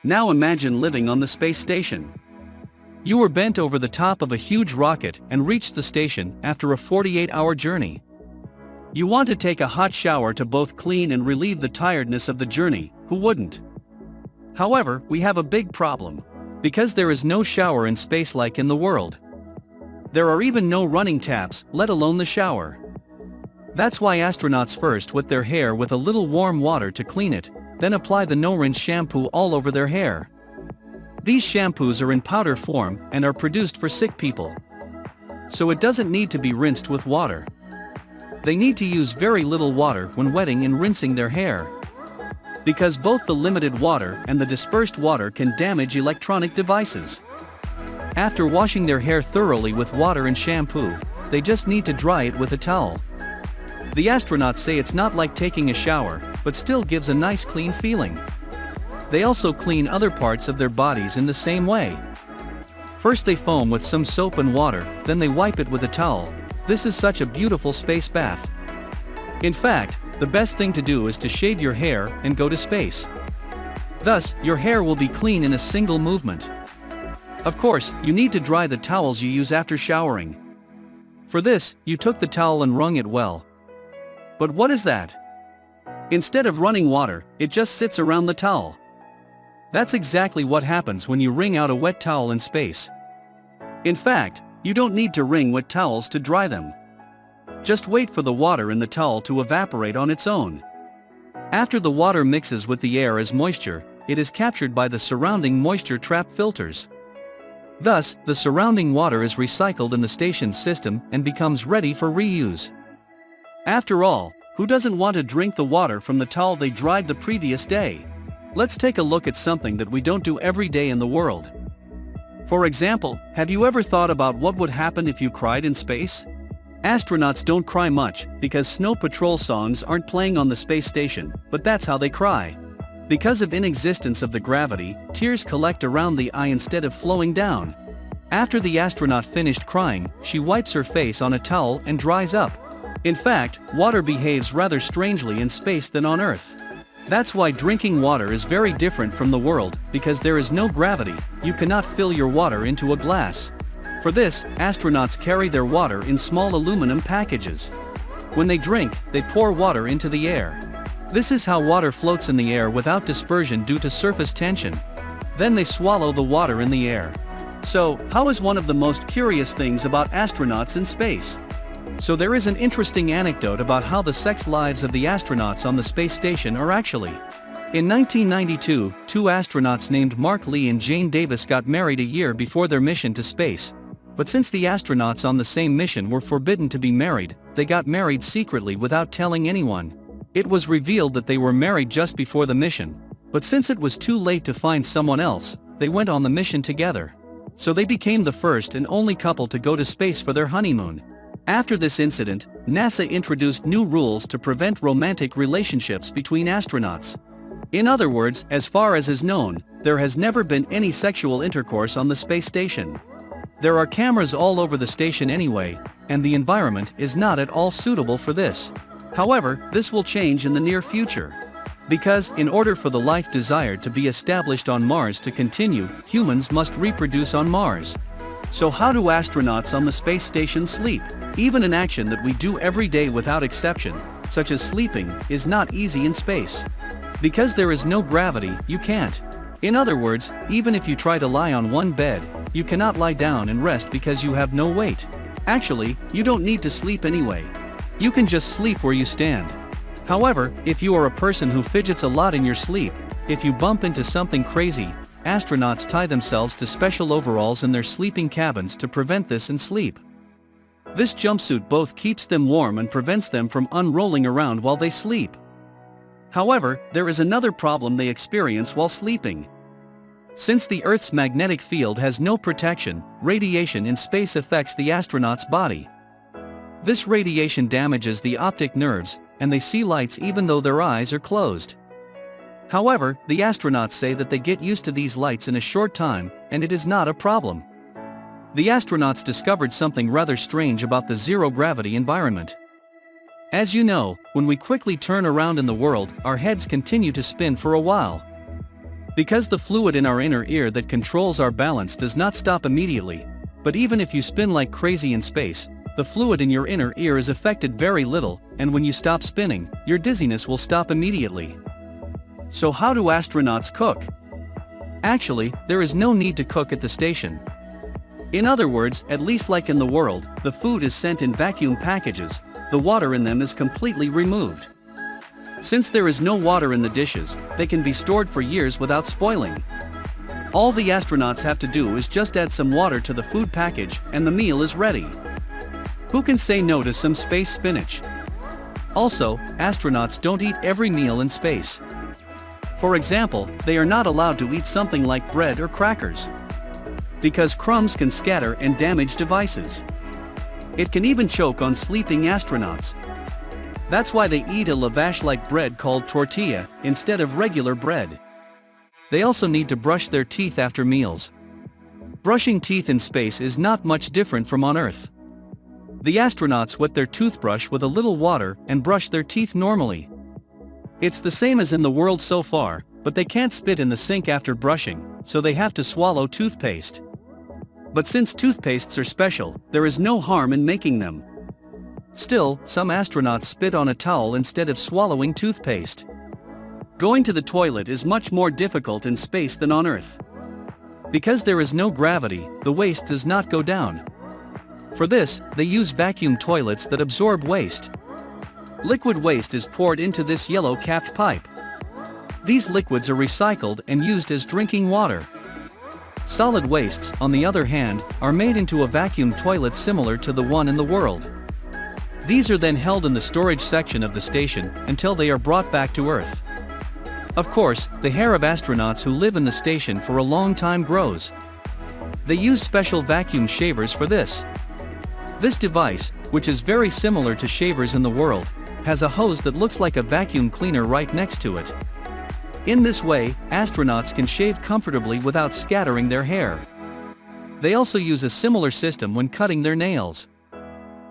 Now imagine living on the space station. You were bent over the top of a huge rocket and reached the station after a 48-hour journey. You want to take a hot shower to both clean and relieve the tiredness of the journey. Who wouldn't? However, we have a big problem. Because there is no shower in space like in the world. There are even no running taps, let alone the shower. That's why astronauts first wet their hair with a little warm water to clean it, then apply the no-rinse shampoo all over their hair. These shampoos are in powder form and are produced for sick people. So it doesn't need to be rinsed with water. They need to use very little water when wetting and rinsing their hair. Because both the limited water and the dispersed water can damage electronic devices. After washing their hair thoroughly with water and shampoo, they just need to dry it with a towel. The astronauts say it's not like taking a shower, but still gives a nice clean feeling. They also clean other parts of their bodies in the same way. First they foam with some soap and water, then they wipe it with a towel. This is such a beautiful space bath. In fact, the best thing to do is to shave your hair and go to space. Thus, your hair will be clean in a single movement. Of course, you need to dry the towels you use after showering. For this, you took the towel and wrung it well. But what is that? Instead of running water, it just sits around the towel. That's exactly what happens when you wring out a wet towel in space. In fact, you don't need to wring wet towels to dry them. Just wait for the water in the towel to evaporate on its own. After the water mixes with the air as moisture, it is captured by the surrounding moisture trap filters. Thus, the surrounding water is recycled in the station's system and becomes ready for reuse. After all, who doesn't want to drink the water from the towel they dried the previous day? Let's take a look at something that we don't do every day in the world. For example, have you ever thought about what would happen if you cried in space? Astronauts don't cry much, because Snow Patrol songs aren't playing on the space station, but that's how they cry. Because of inexistence of the gravity, tears collect around the eye instead of flowing down. After the astronaut finished crying, she wipes her face on a towel and dries up. In fact, water behaves rather strangely in space than on Earth. That's why drinking water is very different from the world, because there is no gravity, you cannot fill your water into a glass. For this, astronauts carry their water in small aluminum packages. When they drink, they pour water into the air. This is how water floats in the air without dispersion due to surface tension. Then they swallow the water in the air. So, how is one of the most curious things about astronauts in space? So there is an interesting anecdote about how the sex lives of the astronauts on the space station are actually. In 1992, two astronauts named Mark Lee and Jane Davis got married a year before their mission to space. But since the astronauts on the same mission were forbidden to be married, they got married secretly without telling anyone. It was revealed that they were married just before the mission. But since it was too late to find someone else, they went on the mission together. So they became the first and only couple to go to space for their honeymoon. After this incident, NASA introduced new rules to prevent romantic relationships between astronauts. In other words, as far as is known, there has never been any sexual intercourse on the space station. There are cameras all over the station anyway, and the environment is not at all suitable for this. However, this will change in the near future. Because, in order for the life desired to be established on Mars to continue, humans must reproduce on Mars. So how do astronauts on the space station sleep? Even an action that we do every day without exception, such as sleeping, is not easy in space. Because there is no gravity, you can't. In other words, even if you try to lie on one bed, you cannot lie down and rest because you have no weight. Actually, you don't need to sleep anyway. You can just sleep where you stand. However, if you are a person who fidgets a lot in your sleep, if you bump into something crazy, astronauts tie themselves to special overalls in their sleeping cabins to prevent this and sleep. This jumpsuit both keeps them warm and prevents them from unrolling around while they sleep. However, there is another problem they experience while sleeping. Since the Earth's magnetic field has no protection, radiation in space affects the astronaut's body. This radiation damages the optic nerves, and they see lights even though their eyes are closed. However, the astronauts say that they get used to these lights in a short time, and it is not a problem. The astronauts discovered something rather strange about the zero-gravity environment. As you know, when we quickly turn around in the world, our heads continue to spin for a while. Because the fluid in our inner ear that controls our balance does not stop immediately, but even if you spin like crazy in space, the fluid in your inner ear is affected very little, and when you stop spinning, your dizziness will stop immediately. So how do astronauts cook? Actually, there is no need to cook at the station. In other words, at least like in the world, the food is sent in vacuum packages, the water in them is completely removed. Since there is no water in the dishes, they can be stored for years without spoiling. All the astronauts have to do is just add some water to the food package and the meal is ready. Who can say no to some space spinach? Also, astronauts don't eat every meal in space. For example, they are not allowed to eat something like bread or crackers, because crumbs can scatter and damage devices. It can even choke on sleeping astronauts. That's why they eat a lavash-like bread called tortilla, instead of regular bread. They also need to brush their teeth after meals. Brushing teeth in space is not much different from on Earth. The astronauts wet their toothbrush with a little water and brush their teeth normally. It's the same as in the world so far, but they can't spit in the sink after brushing, so they have to swallow toothpaste. But since toothpastes are special, there is no harm in making them. Still, some astronauts spit on a towel instead of swallowing toothpaste. Going to the toilet is much more difficult in space than on Earth. Because there is no gravity, the waste does not go down. For this, they use vacuum toilets that absorb waste. Liquid waste is poured into this yellow-capped pipe. These liquids are recycled and used as drinking water. Solid wastes, on the other hand, are made into a vacuum toilet similar to the one in the world. These are then held in the storage section of the station until they are brought back to Earth. Of course, the hair of astronauts who live in the station for a long time grows. They use special vacuum shavers for this. This device, which is very similar to shavers in the world, has a hose that looks like a vacuum cleaner right next to it. In this way, astronauts can shave comfortably without scattering their hair. They also use a similar system when cutting their nails.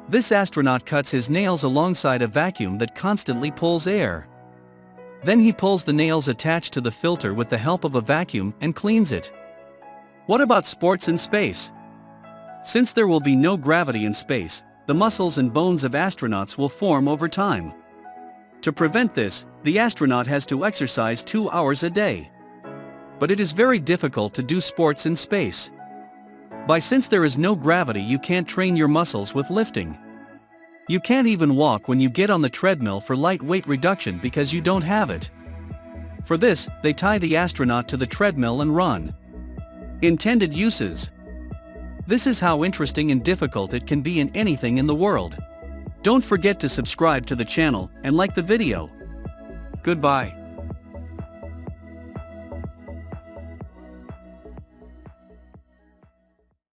This astronaut cuts his nails alongside a vacuum that constantly pulls air. Then he pulls the nails attached to the filter with the help of a vacuum and cleans it. What about sports in space? Since there will be no gravity in space, the muscles and bones of astronauts will form over time. To prevent this, the astronaut has to exercise 2 hours a day. But it is very difficult to do sports in space. Since there is no gravity, you can't train your muscles with lifting. You can't even walk when you get on the treadmill for light weight reduction because you don't have it. For this, they tie the astronaut to the treadmill and run. Intended uses. This is how interesting and difficult it can be in anything in the world. Don't forget to subscribe to the channel and like the video. Goodbye.